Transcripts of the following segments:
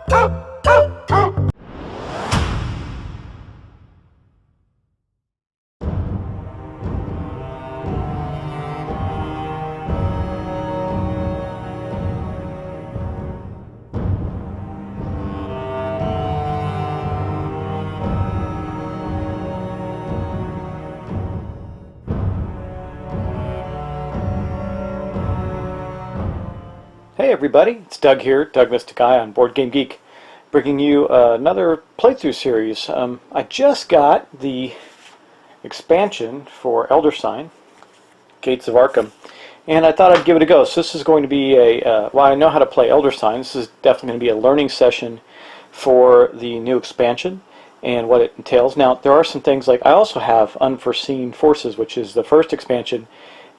Hey everybody, it's Doug here, Doug Mystic Eye on Board Game Geek, bringing you another playthrough series. I just got the expansion for Elder Sign, Gates of Arkham, and I thought I'd give it a go. So this is going to be well, I know how to play Elder Sign. This is definitely going to be a learning session for the new expansion and what it entails. Now, there are some things like I also have Unforeseen Forces, which is the first expansion.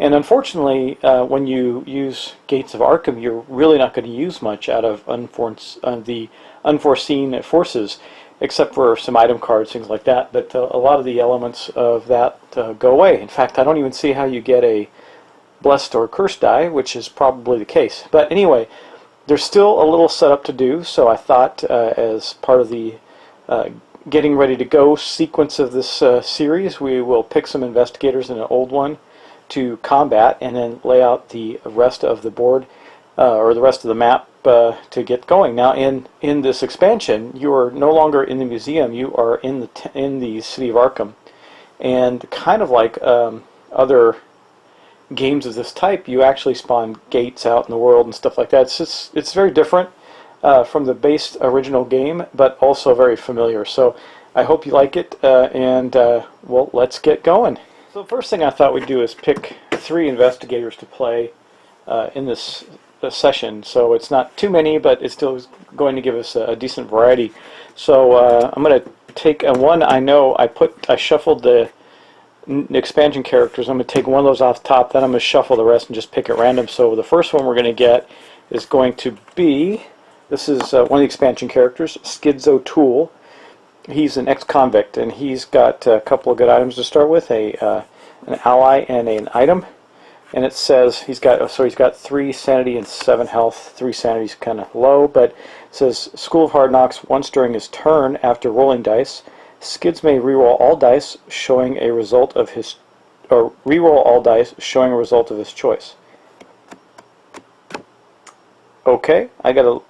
And unfortunately, when you use Gates of Arkham, you're really not going to use much out of the Unforeseen Forces, except for some item cards, things like that. But a lot of the elements of that go away. In fact, I don't even see how you get a Blessed or Cursed die, which is probably the case. But anyway, there's still a little setup to do, so I thought as part of the getting ready to go sequence of this series, we will pick some investigators in an old one to combat, and then lay out the rest of the board or the rest of the map to get going. Now, in this expansion, you are no longer in the museum; you are in the city of Arkham, and kind of like other games of this type, you actually spawn gates out in the world and stuff like that. It's very different from the base original game, but also very familiar. So I hope you like it, and well, let's get going. So the first thing I thought we'd do is pick 3 investigators to play in this session. So it's not too many, but it's still going to give us a decent variety. So I'm going to take one I know I shuffled the expansion characters. I'm going to take one of those off the top, then I'm going to shuffle the rest and just pick at random. So the first one we're going to get is going to be, this is one of the expansion characters, Schizo Tool. He's an ex-convict, and he's got a couple of good items to start with, an ally and an item. And it says he's got 3 sanity and 7 health. 3 sanity's kind of low, but it says School of Hard Knocks once during his turn after rolling dice. Skids may reroll all dice showing a result of his, or reroll all dice showing a result of his choice. Okay, I gotta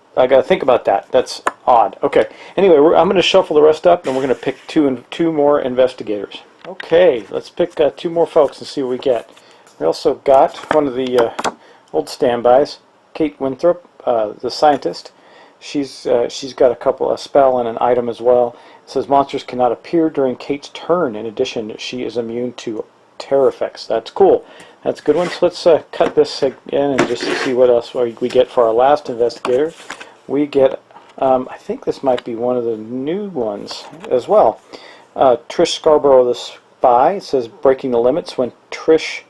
think about that. That's odd. Okay. Anyway, I'm going to shuffle the rest up, and we're going to pick two more investigators. Okay, let's pick 2 more folks and see what we get. We also got one of the old standbys, Kate Winthrop, the scientist. She's got a spell and an item as well. It says monsters cannot appear during Kate's turn. In addition, she is immune to terror effects. That's cool. That's a good one. So let's cut this in and just see what else we get for our last investigator. We get, I think this might be one of the new ones as well. Trish Scarborough the Spy. It says breaking the limits. When Trish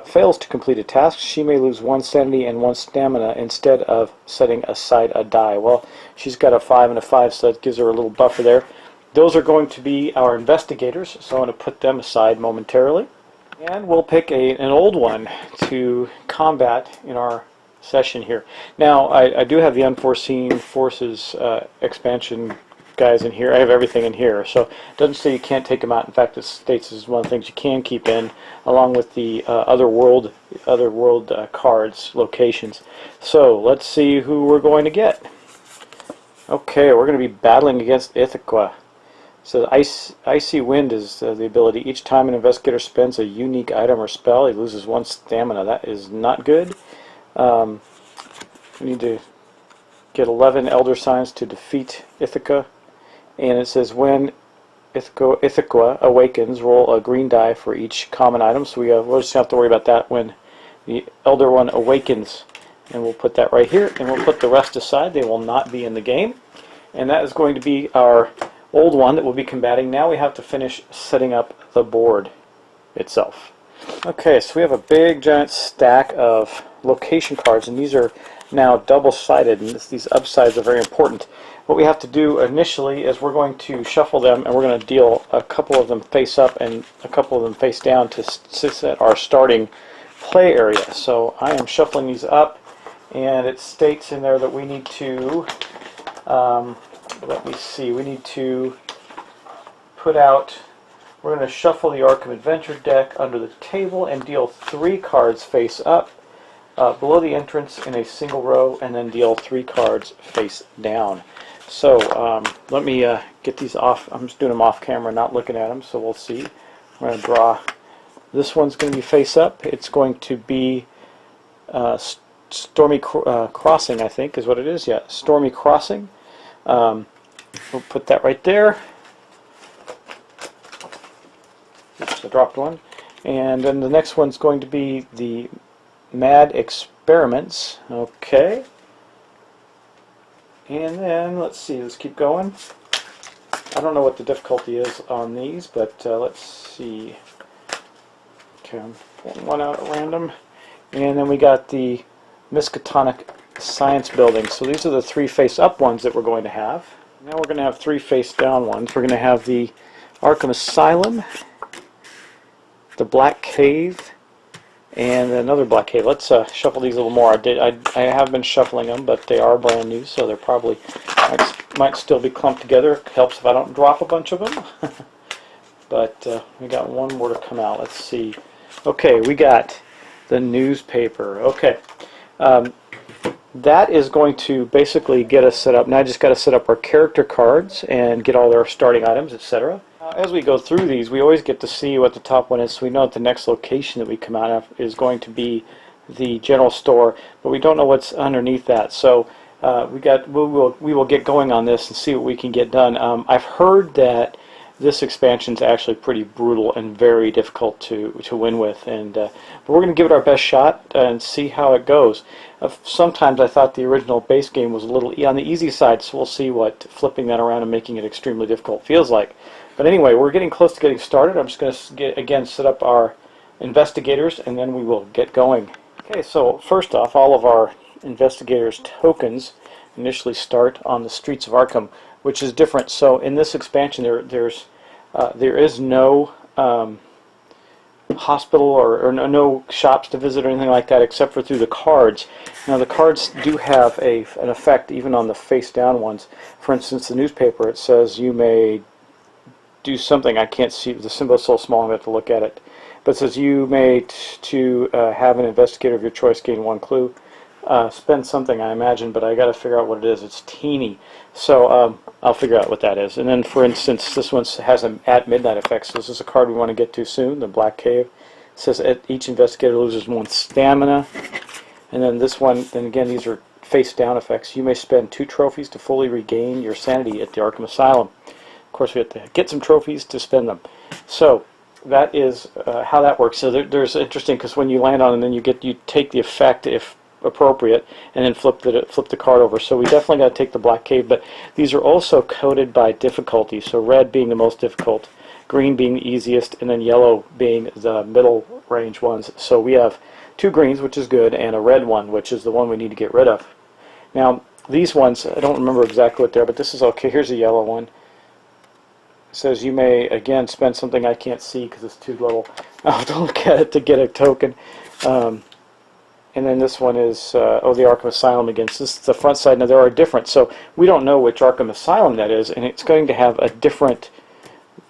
fails to complete a task, she may lose 1 sanity and 1 stamina instead of setting aside a die. Well, she's got a 5 and a 5, so that gives her a little buffer there. Those are going to be our investigators, so I'm going to put them aside momentarily. And we'll pick an old one to combat in our session here. Now, I do have the Unforeseen Forces expansion guys in here. I have everything in here, so it doesn't say you can't take them out. In fact, it states this is one of the things you can keep in, along with the other world cards, locations. So let's see who we're going to get. Okay, we're going to be battling against Ithaca. So Icy Wind is the ability. Each time an investigator spends a unique item or spell, he loses 1 stamina. That is not good. We need to get 11 Elder Signs to defeat Ithaca. And it says when Ithaca awakens, roll a green die for each common item. So we'll just have to worry about that when the Elder one awakens. And we'll put that right here. And we'll put the rest aside. They will not be in the game. And that is going to be our old one that we'll be combating. Now we have to finish setting up the board itself. Okay, so we have a big giant stack of location cards, and these are now double-sided, and these upsides are very important. What we have to do initially is we're going to shuffle them, and we're going to deal a couple of them face up and a couple of them face down to set our starting play area. So I am shuffling these up, and it states in there that we need to Let me see. We need to put out. We're going to shuffle the Arkham Adventure deck under the table and deal 3 cards face up below the entrance in a single row, and then deal 3 cards face down. So let me get these off. I'm just doing them off camera, not looking at them, so we'll see. I'm going to draw. This one's going to be face up. It's going to be Stormy Crossing, I think, is what it is. Yeah, Stormy Crossing. We'll put that right there. Oops, I dropped one. And then the next one's going to be the Mad Experiments. Okay. And then, let's see, let's keep going. I don't know what the difficulty is on these, but let's see. Okay, I'm pulling one out at random. And then we got the Miskatonic Science Building. So these are the 3 face-up ones that we're going to have. Now we're going to have 3 face-down ones. We're going to have the Arkham Asylum, the Black Cave, and another Black Cave. Let's shuffle these a little more. I have been shuffling them, but they are brand new, so they're probably might still be clumped together. It helps if I don't drop a bunch of them. But we got one more to come out. Let's see. Okay, we got the newspaper. Okay. That is going to basically get us set up. Now I just got to set up our character cards and get all their starting items, etc. As we go through these, we always get to see what the top one is, so we know that the next location that we come out of is going to be the general store, but we don't know what's underneath that. So we will get going on this and see what we can get done. I've heard that this expansion is actually pretty brutal and very difficult to win with, and but we're going to give it our best shot and see how it goes. Sometimes I thought the original base game was a little on the easy side, so we'll see what flipping that around and making it extremely difficult feels like. But anyway, we're getting close to getting started. I'm just going to again set up our investigators, and then we will get going. Okay, so first off, all of our investigators tokens initially start on the streets of Arkham, which is different. So in this expansion, there is no hospital or no shops to visit or anything like that, except for through the cards. Now the cards do have an effect even on the face down ones. For instance, the newspaper, it says you may do something. I can't see, the symbol is so small I'm going to have to look at it. But it says you may have an investigator of your choice gain 1 clue. Spend something, I imagine, but I got to figure out what it is. It's teeny, so I'll figure out what that is. And then, for instance, this one has an at midnight effect. So this is a card we want to get to soon. The Black Cave. It says each investigator loses 1 stamina. And then this one, then again, these are face down effects. You may spend 2 trophies to fully regain your sanity at the Arkham Asylum. Of course, we have to get some trophies to spend them. So that is how that works. So there's interesting, because when you land on it, then you take the effect if appropriate, and then flip the card over. So we definitely got to take the Black Cave, but these are also coded by difficulty. So red being the most difficult, green being the easiest, and then yellow being the middle range ones. So we have 2 greens, which is good, and a red one, which is the one we need to get rid of. Now these ones, I don't remember exactly what they're, but this is okay. Here's a yellow one. It says you may again spend something I can't see because it's too little. I'll have to look at it to get a token. And then this one is, the Arkham Asylum again. So this is the front side. Now, there are different, so we don't know which Arkham Asylum that is, and it's going to have a different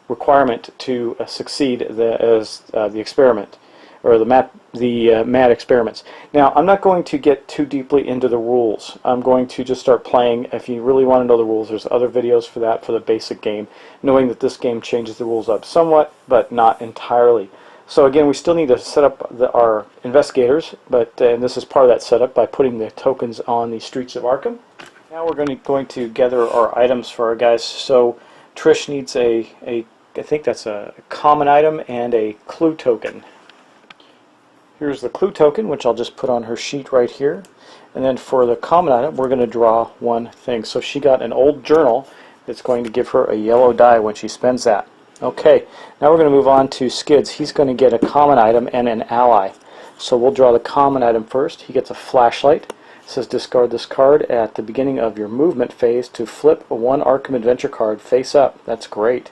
requirement to succeed as the experiment, or the Mad Experiments. Now, I'm not going to get too deeply into the rules. I'm going to just start playing. If you really want to know the rules, there's other videos for that, for the basic game, knowing that this game changes the rules up somewhat, but not entirely. So again, we still need to set up our investigators, but and this is part of that setup by putting the tokens on the streets of Arkham. Now we're going to gather our items for our guys. So Trish needs I think that's a common item and a clue token. Here's the clue token, which I'll just put on her sheet right here. And then for the common item, we're going to draw 1 thing. So she got an old journal that's going to give her a yellow die when she spends that. Okay, now we're going to move on to Skids. He's going to get a common item and an ally. So we'll draw the common item first. He gets a flashlight. It says discard this card at the beginning of your movement phase to flip 1 Arkham Adventure card face up. That's great.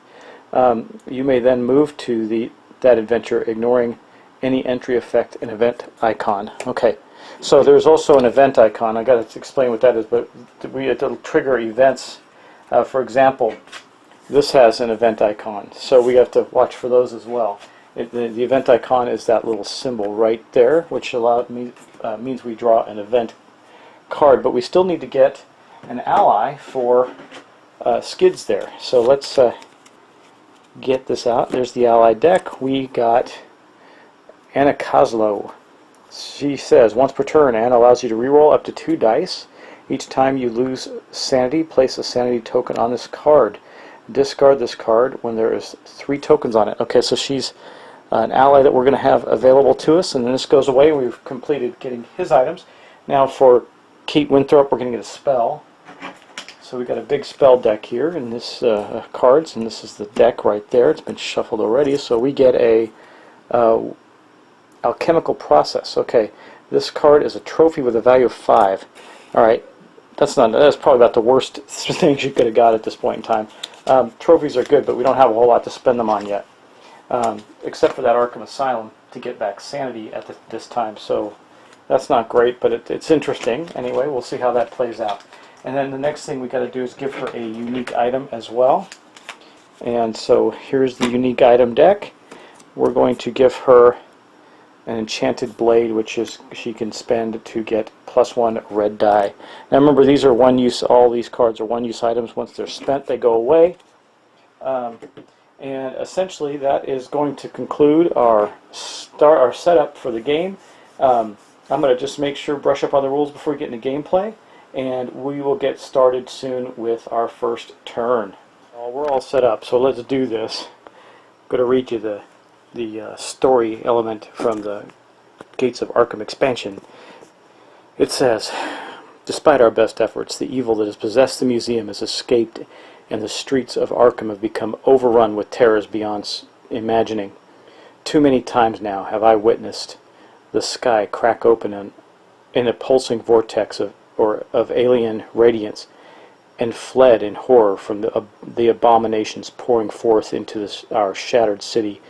You may then move to that adventure, ignoring any entry effect and event icon. Okay, So there's also an event icon. I got to explain what that is, but it'll trigger events. For example, this has an event icon, so we have to watch for those as well. The event icon is that little symbol right there, which means we draw an event card, but we still need to get an ally for Skids there. So let's get this out. There's the ally deck. We got Anna Kozlow. She says, once per turn, Anna allows you to reroll up to 2 dice. Each time you lose sanity, place a sanity token on this card. Discard this card when there is 3 tokens on it. Okay, so she's an ally that we're going to have available to us, and then this goes away. We've completed getting his items. Now for Kate Winthrop, we're going to get a spell. So we've got a big spell deck here in this cards, and this is the deck right there. It's been shuffled already, so we get a alchemical process. Okay, this card is a trophy with a value of 5. Alright, that's probably about the worst things you could have got at this point in time. Trophies are good, but we don't have a whole lot to spend them on yet. Except for that Arkham Asylum to get back sanity at this time, so that's not great, but it's interesting. Anyway, we'll see how that plays out. And then the next thing we got to do is give her a unique item as well. And so here's the unique item deck. We're going to give her an enchanted blade, which is she can spend to get +1 red die. Now remember, these are one use. All these cards are one use items. Once they're spent, they go away. And essentially, that is going to conclude our setup for the game. I'm going to just make sure brush up on the rules before we get into gameplay, and we will get started soon with our first turn. Well, we're all set up, so let's do this. I'm going to read you the story element from the Gates of Arkham expansion. It says, despite our best efforts, the evil that has possessed the museum has escaped, and the streets of Arkham have become overrun with terrors beyond imagining. Too many times now have I witnessed the sky crack open in a pulsing vortex of alien radiance, and fled in horror from the abominations pouring forth into our shattered city.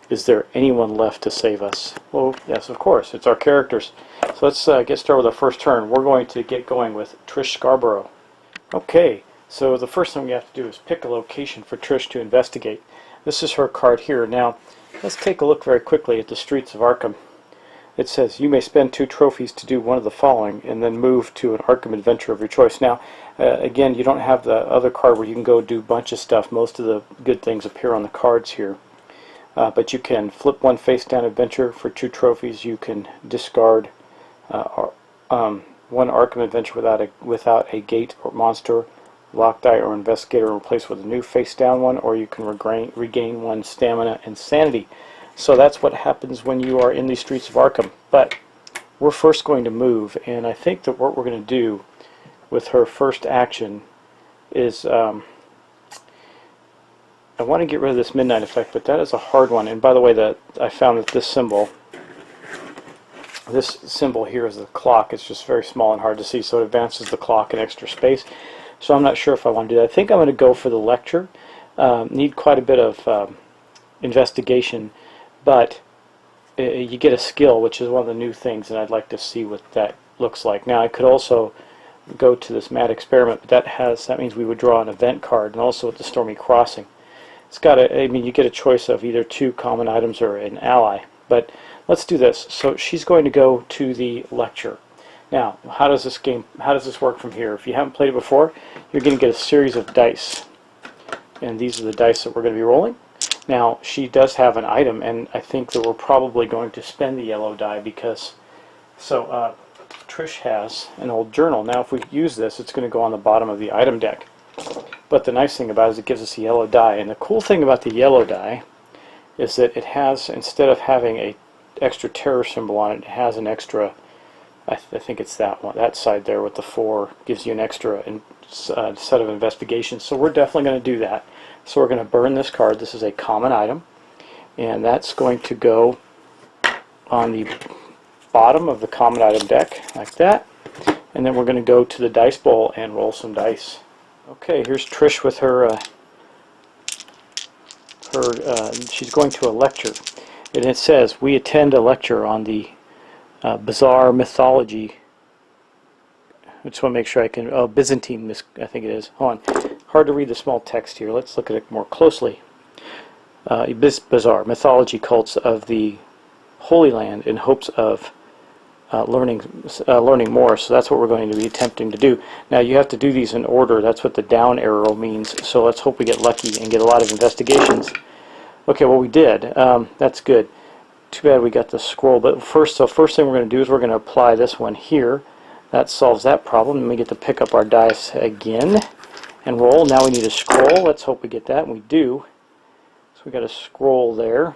Is there anyone left to save us? Well, yes, of course. It's our characters. So let's get started with our first turn. We're going to get going with Trish Scarborough. Okay, so the first thing we have to do is pick a location for Trish to investigate. This is her card here. Now, let's take a look very quickly at the streets of Arkham. It says, you may spend 2 trophies to do one of the following, and then move to an Arkham adventure of your choice. Now, again, you don't have the other card where you can go do a bunch of stuff. Most of the good things appear on the cards here. But you can flip 1 face-down adventure for 2 trophies. You can discard 1 Arkham adventure without a gate or monster, lock die, or investigator, and replace with a new face-down one, or you can regain 1 stamina and sanity. So that's what happens when you are in the streets of Arkham. But we're first going to move, and I think that what we're going to do with her first action is I want to get rid of this midnight effect, but that is a hard one. And by the way, I found that this symbol here is the clock. It's just very small and hard to see, so it advances the clock in extra space. So I'm not sure if I want to do that. I think I'm going to go for the lecture. Need quite a bit of investigation, but you get a skill, which is one of the new things, and I'd like to see what that looks like. Now, I could also go to this mad experiment, but that means we would draw an event card, and also at the Stormy Crossing. It's got you get a choice of either 2 common items or an ally. But let's do this. So she's going to go to the lecture. Now, how does this work from here? If you haven't played it before, you're going to get a series of dice, and these are the dice that we're going to be rolling. Now, she does have an item, and I think that we're probably going to spend the yellow die because Trish has an old journal. Now, if we use this, it's going to go on the bottom of the item deck. But the nice thing about it is it gives us a yellow die. And the cool thing about the yellow die is that it has, instead of having an extra terror symbol on it, it has an extra, I think it's that one, that side there with the 4 gives you an extra set of investigations. So we're definitely going to do that. So we're going to burn this card. This is a common item, and that's going to go on the bottom of the common item deck like that. And then we're going to go to the dice bowl and roll some dice. Okay, here's Trish with she's going to a lecture, and it says, we attend a lecture on the bizarre mythology. I just want to make sure I can. Oh, Byzantine, I think it is. Hold on. Hard to read the small text here. Let's look at it more closely. Bizarre mythology cults of the Holy Land in hopes of learning more. So that's what we're going to be attempting to do. Now you have to do these in order. That's what the down arrow means. So let's hope we get lucky and get a lot of investigations. Okay, well we did. That's good. Too bad we got the scroll. But first thing we're going to do is we're going to apply this one here. That solves that problem. Then we get to pick up our dice again and roll. Now we need a scroll. Let's hope we get that, and we do. So we got a scroll there.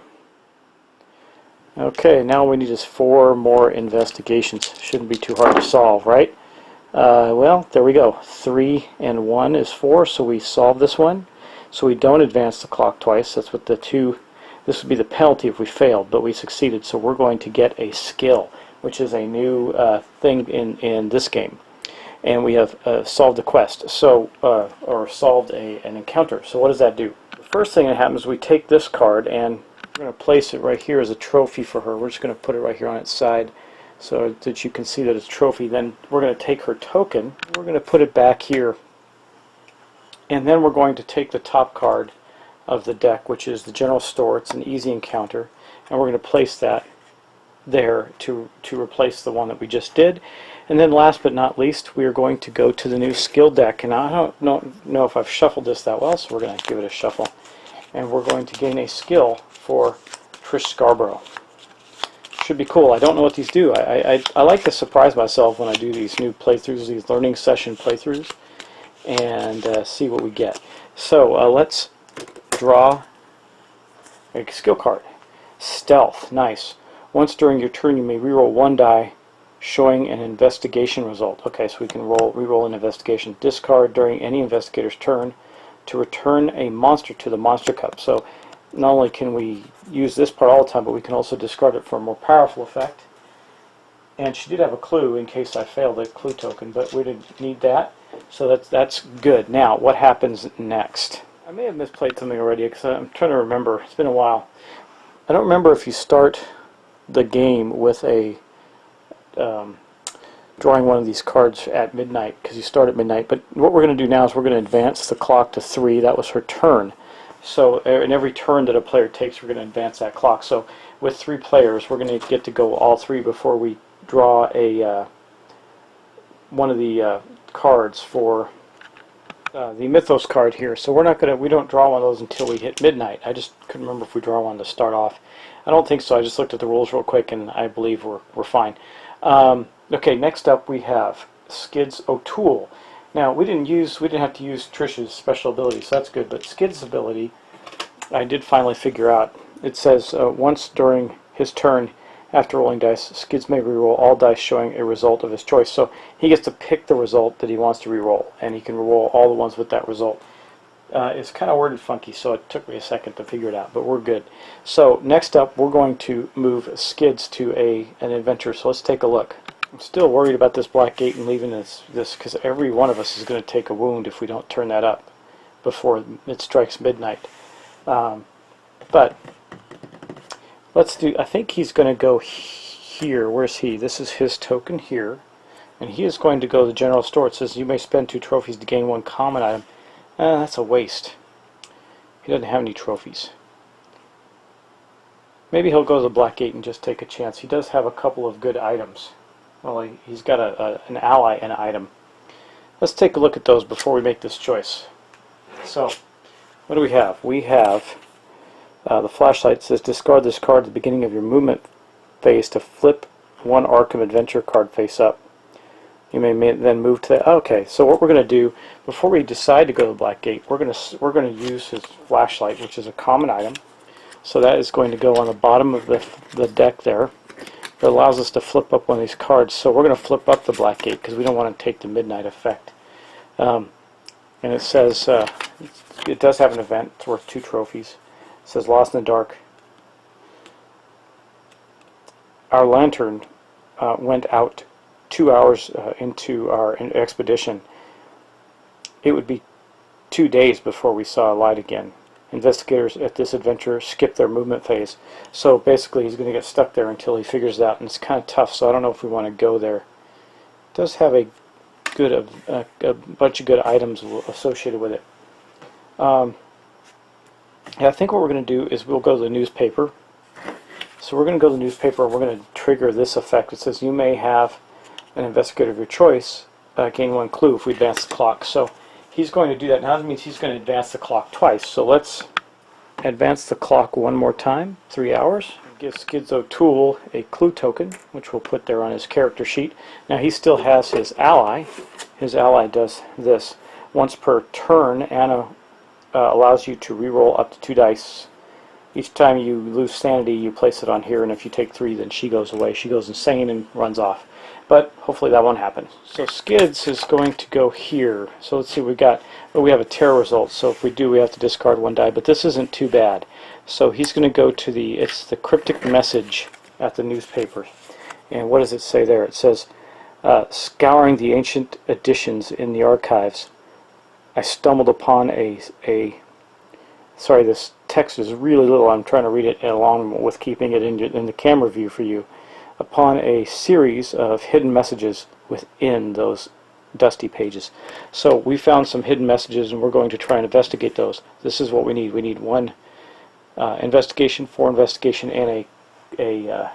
Okay, now we need is 4 more investigations. Shouldn't be too hard to solve, right? Well, there we go. 3 and 1 is 4, so we solve this one. So we don't advance the clock twice. That's what the 2. This would be the penalty if we failed, but we succeeded. So we're going to get a skill, which is a new thing in this game. And we have solved a quest, so or solved an encounter. So what does that do? The first thing that happens is we take this card and we're going to place it right here as a trophy for her. We're just going to put it right here on its side so that you can see that it's a trophy. Then we're going to take her token. We're going to put it back here. And then we're going to take the top card of the deck, which is the general store. It's an easy encounter. And we're going to place that there to replace the one that we just did. And then last but not least, we are going to go to the new skill deck. And I don't know if I've shuffled this that well, so we're going to give it a shuffle. And we're going to gain a skill for Trish Scarborough. Should be cool. I don't know what these do. I like to surprise myself when I do these new playthroughs, these learning session playthroughs, and see what we get. So let's draw a skill card. Stealth. Nice. Once during your turn, you may reroll 1 die, showing an investigation result. Okay, so we can reroll an investigation. Discard during any investigator's turn to return a monster to the monster cup. So not only can we use this part all the time, but we can also discard it for a more powerful effect. And she did have a clue in case I failed a clue token, but we didn't need that. So that's good. Now, what happens next? I may have misplayed something already because I'm trying to remember. It's been a while. I don't remember if you start the game with a drawing one of these cards at midnight, because you start at midnight. But what we're going to do now is we're going to advance the clock to 3. That was her turn. So in every turn that a player takes, we're going to advance that clock. So with 3 players, we're going to get to go all 3 before we draw a one of the cards for the Mythos card here. So we don't draw one of those until we hit midnight. I just couldn't remember if we draw one to start off. I don't think so. I just looked at the rules real quick, and I believe we're fine. Okay, next up we have Skid's O'Toole. Now we didn't have to use Trish's special ability, so that's good. But Skid's ability, I did finally figure out. It says once during his turn, after rolling dice, Skids may reroll all dice showing a result of his choice. So he gets to pick the result that he wants to reroll, and he can reroll all the ones with that result. It's kind of worded funky, so it took me a second to figure it out, but we're good. So next up, we're going to move Skids to an adventure. So let's take a look. I'm still worried about this black gate and leaving this because every one of us is going to take a wound if we don't turn that up before it strikes midnight. But let's do. I think he's going to go here. Where's he? This is his token here, and he is going to go to the general store. It says you may spend 2 trophies to gain 1 common item. That's a waste. He doesn't have any trophies. Maybe he'll go to the black gate and just take a chance. He does have a couple of good items. Well, he's got an ally and an item. Let's take a look at those before we make this choice. So, what do we have? We have the flashlight. Says discard this card at the beginning of your movement phase to flip 1 Arkham Adventure card face up. You may then move to the... Okay, so what we're going to do, before we decide to go to the black gate, we're going to use his flashlight, which is a common item. So that is going to go on the bottom of the deck there. It allows us to flip up one of these cards. So we're going to flip up the black gate because we don't want to take the midnight effect. And it says it does have an event. It's worth 2 trophies. It says Lost in the Dark. Our lantern went out 2 hours into our expedition. It would be 2 days before we saw a light again. investigators at this adventure skip their movement phase. So basically he's going to get stuck there until he figures it out, and it's kind of tough, so I don't know if we want to go there. It does have a bunch of good items associated with it. Yeah, I think what we're going to do is we'll go to the newspaper. So we're going to go to the newspaper and we're going to trigger this effect. It says you may have an investigator of your choice gain 1 clue if we advance the clock. So he's going to do that. Now that means he's going to advance the clock twice. So let's advance the clock one more time, 3 hours. Give Skids O'Toole a clue token, which we'll put there on his character sheet. Now he still has his ally. His ally does this. Once per turn, Anna allows you to reroll up to 2 dice. Each time you lose sanity, you place it on here, and if you take 3, then she goes away. She goes insane and runs off. But hopefully that won't happen. So Skids is going to go here. So let's see what we got. Well, we have a terror result, so if we do, we have to discard 1 die, but this isn't too bad. So he's going to go to it's the cryptic message at the newspaper. And what does it say there? It says, scouring the ancient editions in the archives, I stumbled upon sorry, this text is really little. I'm trying to read it along with keeping it in the camera view for you. Upon a series of hidden messages within those dusty pages. So we found some hidden messages, and we're going to try and investigate those. This is what we need. We need 1 investigation, 4 investigation, and a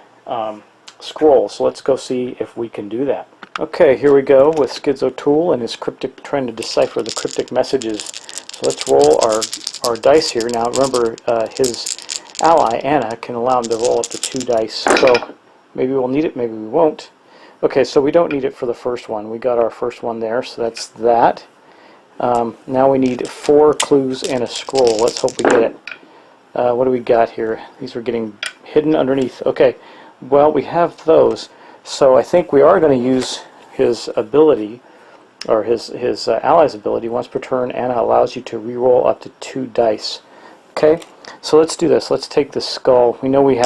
scroll. So let's go see if we can do that. Okay, here we go with Skids O'Toole and his cryptic, trying to decipher the cryptic messages. So let's roll our dice here. Now remember, his ally, Anna, can allow him to roll up to 2 dice. So maybe we'll need it, maybe we won't. Okay, so we don't need it for the first one. We got our first one there, so that's that. Now we need 4 clues and a scroll. Let's hope we get it. What do we got here? These are getting hidden underneath. Okay, well, we have those. So I think we are going to use his ability, or his ally's ability. Once per turn, Anna allows you to reroll up to 2 dice. Okay, so let's do this. Let's take the skull. We know we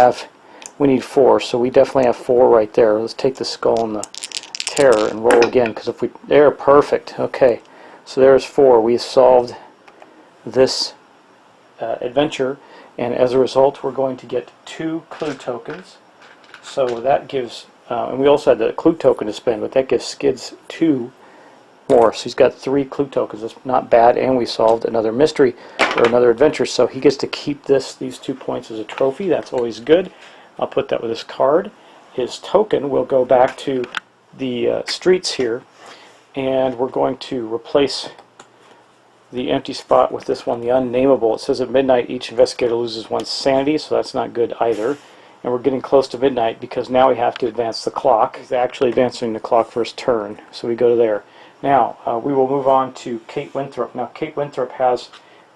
need 4, so we definitely have 4 right there. Let's take the skull and the terror and roll again, because if we, there, perfect. Okay, so there's 4. We solved this adventure, and as a result, we're going to get 2 clue tokens. So that gives, and we also had the clue token to spend, but that gives Skids 2 more. So he's got 3 clue tokens. That's not bad, and we solved another mystery or another adventure. So he gets to keep these 2 points as a trophy. That's always good. I'll put that with his card. His token will go back to the streets here, and we're going to replace the empty spot with this one, the unnameable. It says at midnight each investigator loses 1 sanity, so that's not good either. And we're getting close to midnight because now we have to advance the clock. He's actually advancing the clock for his turn, so we go to there. Now we will move on to Kate Winthrop. Now Kate Winthrop has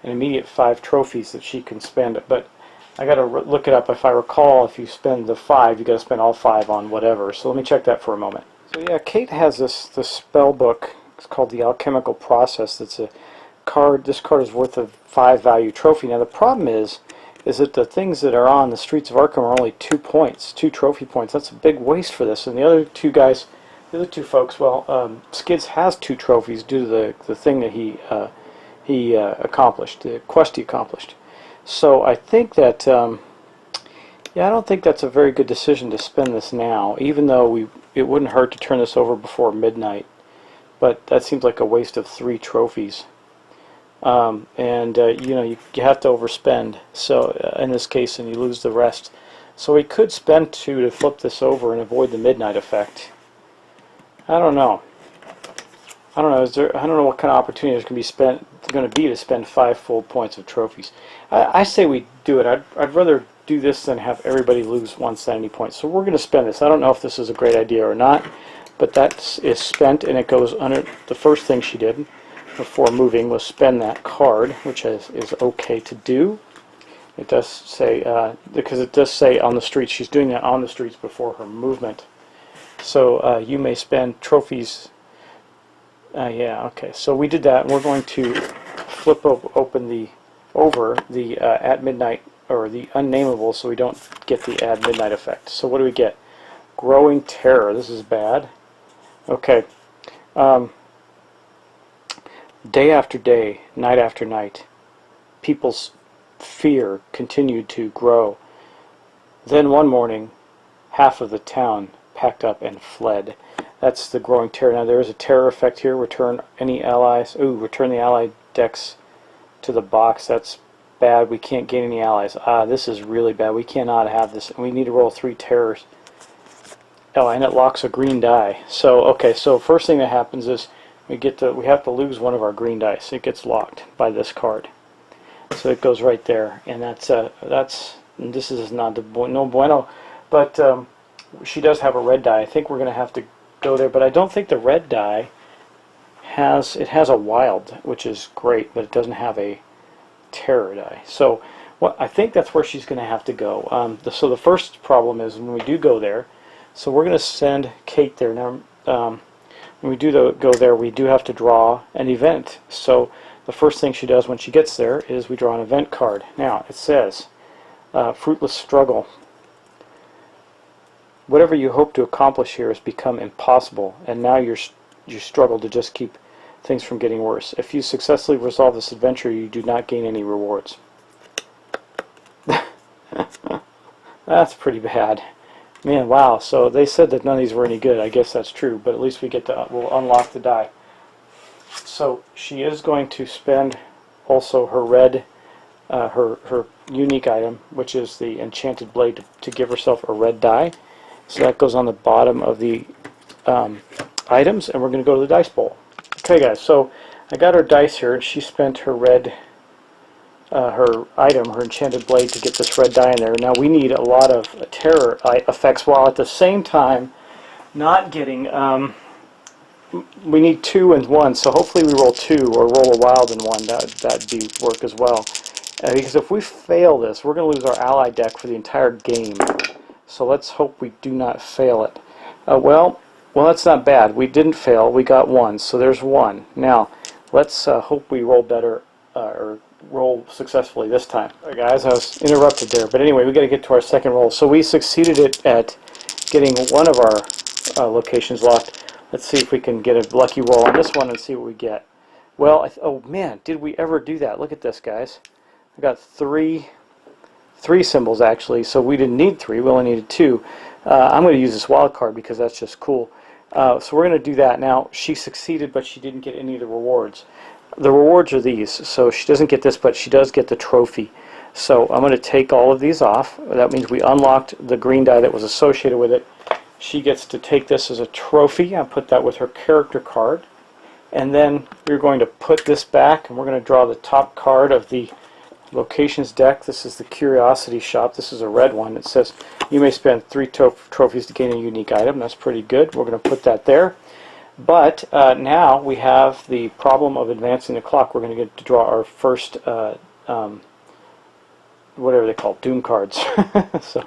an immediate 5 trophies that she can spend, but I got to look it up. If I recall, if you spend the 5, you got to spend all 5 on whatever. So let me check that for a moment. So yeah, Kate has this spell book. It's called the Alchemical Process. It's a card. This card is worth a 5 value trophy. Now the problem is that the things that are on the Streets of Arkham are only 2 points, 2 trophy points. That's a big waste for this. And the other 2 guys, the other 2 folks, well, Skids has 2 trophies due to the thing that he accomplished, the quest he accomplished. So I think that, yeah, I don't think that's a very good decision to spend this now, even though it wouldn't hurt to turn this over before midnight. But that seems like a waste of 3 trophies. You know, you have to overspend, so in this case, and you lose the rest. So we could spend 2 to flip this over and avoid the midnight effect. I don't know. I don't know. I don't know what kind of opportunity there's going to be to spend 5 full points of trophies. I say we do it. I'd rather do this than have everybody lose 1 sanity point. So we're going to spend this. I don't know if this is a great idea or not, but that is spent, and it goes under. The first thing she did before moving was spend that card, which is okay to do. It does say, because it does say on the streets, she's doing that on the streets before her movement. So you may spend trophies. Yeah, okay. So we did that, and we're going to flip open the at midnight, or the unnameable, so we don't get the at midnight effect. So what do we get? Growing terror. This is bad. Okay. Day after day, night after night, people's fear continued to grow. Then one morning, half of the town packed up and fled. That's the growing terror. Now there is a terror effect here. Return any allies. Ooh, return the allied decks to the box. That's bad. We can't gain any allies. This is really bad. We cannot have this. We need to roll 3 terrors. Oh, and it locks a green die. So okay, so first thing that happens is we have to lose one of our green dice. It gets locked by this card. So it goes right there, and this is not no bueno. But she does have a red die. I think we're going to have to go there, but I don't think the red die has a wild, which is great, but it doesn't have a terror die. So I think that's where she's going to have to go. So the first problem is when we do go there. So we're going to send Kate there. Now, when we do go there, we do have to draw an event. So the first thing she does when she gets there is we draw an event card. Now, it says, fruitless struggle. Whatever you hope to accomplish here has become impossible, and now you struggle to just keep things from getting worse. If you successfully resolve this adventure, you do not gain any rewards. That's pretty bad. Man, wow. So they said that none of these were any good. I guess that's true, but at least we'll unlock the die. So she is going to spend also her red, her unique item, which is the enchanted blade, to give herself a red die. So that goes on the bottom of the items, and we're going to go to the dice bowl. Okay, guys. So I got her dice here, and she spent her red. Her item, her enchanted blade, to get this red die in there. Now we need a lot of terror effects, while at the same time not getting. We need 2 and 1, so hopefully we roll 2 or roll a wild and 1. That'd work as well. Because if we fail this, we're going to lose our ally deck for the entire game. So let's hope we do not fail it. Well, that's not bad. We didn't fail. We got 1, so there's 1. Now let's hope we roll better or roll successfully this time. All right, guys, I was interrupted there, but anyway, we got to get to our second roll. So we succeeded at getting one of our locations locked. Let's see if we can get a lucky roll on this one and see what we get. Well, oh man, did we ever do that? Look at this, guys. I got three symbols actually, so we didn't need 3. We only needed 2. I'm going to use this wild card because that's just cool. So we're going to do that. Now, she succeeded, but she didn't get any of the rewards. The rewards are these, so she doesn't get this, but she does get the trophy. So I'm going to take all of these off. That means we unlocked the green die that was associated with it. She gets to take this as a trophy. I'll put that with her character card. And then we're going to put this back, and we're going to draw the top card of the locations deck. This is the Curiosity Shop. This is a red one. It says you may spend 3 trophies to gain a unique item. That's pretty good. We're going to put that there. But now we have the problem of advancing the clock. We're going to get to draw our first, whatever they call Doom cards. So,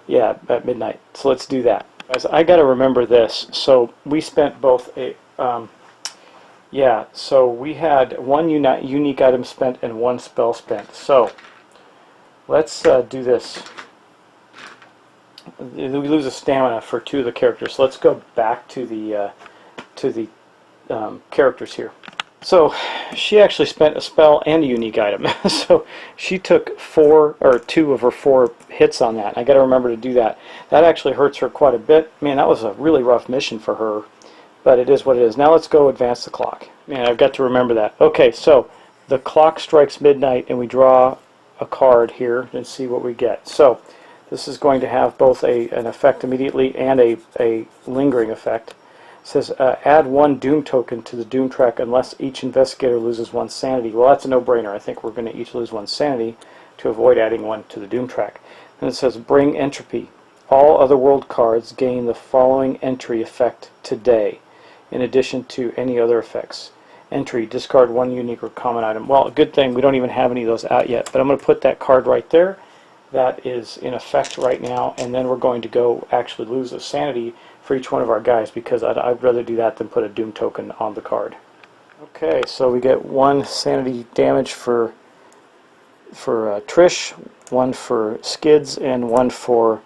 yeah, at midnight. So let's do that. Guys, I got to remember this. So we spent both a, so we had 1 unique item spent and 1 spell spent. So let's do this. We lose a stamina for 2 of the characters. So let's go back to the characters here. So she actually spent a spell and a unique item. So she took 2 of her 4 hits on that. I got to remember to do that. That actually hurts her quite a bit. Man, that was a really rough mission for her, but it is what it is. Now let's go advance the clock. Man, I've got to remember that. Okay, so the clock strikes midnight, and we draw a card here and see what we get. So this is going to have both an effect immediately and a lingering effect. It says add 1 Doom token to the Doom track unless each investigator loses 1 sanity. Well, that's a no-brainer. I think we're going to each lose 1 sanity to avoid adding 1 to the Doom track. And it says bring entropy. All otherworld cards gain the following entry effect today, in addition to any other effects. Entry, discard 1 unique or common item. Well, a good thing we don't even have any of those out yet, but I'm going to put that card right there. That is in effect right now, and then we're going to go actually lose a sanity for each one of our guys, because I'd rather do that than put a Doom token on the card. Okay, so we get 1 sanity damage for Trish, 1 for Skids, and 1 for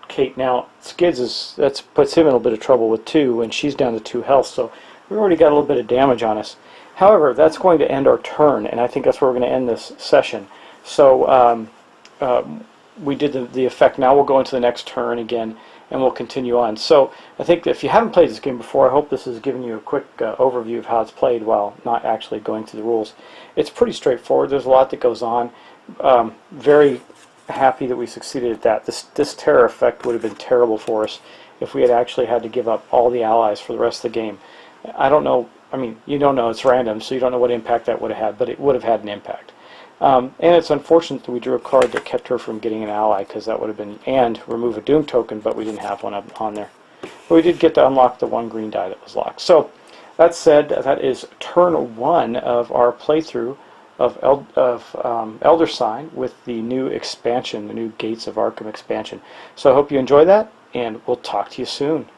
Kate. Now, Skids puts him in a little bit of trouble with 2, and she's down to 2 health, so we've already got a little bit of damage on us. However, that's going to end our turn, and I think that's where we're going to end this session. So we did the effect. Now we'll go into the next turn again, and we'll continue on. So I think that if you haven't played this game before, I hope this has given you a quick overview of how it's played while not actually going through the rules. It's pretty straightforward. There's a lot that goes on. Very happy that we succeeded at that. This terror effect would have been terrible for us if we had actually had to give up all the allies for the rest of the game. I don't know. I mean, you don't know. It's random, so you don't know what impact that would have had, but it would have had an impact. And it's unfortunate that we drew a card that kept her from getting an ally, because that would have been, and remove a Doom token, but we didn't have one on there. But we did get to unlock the one green die that was locked. So, that said, that is turn 1 of our playthrough of Elder Sign with the new expansion, the new Gates of Arkham expansion. So I hope you enjoy that, and we'll talk to you soon.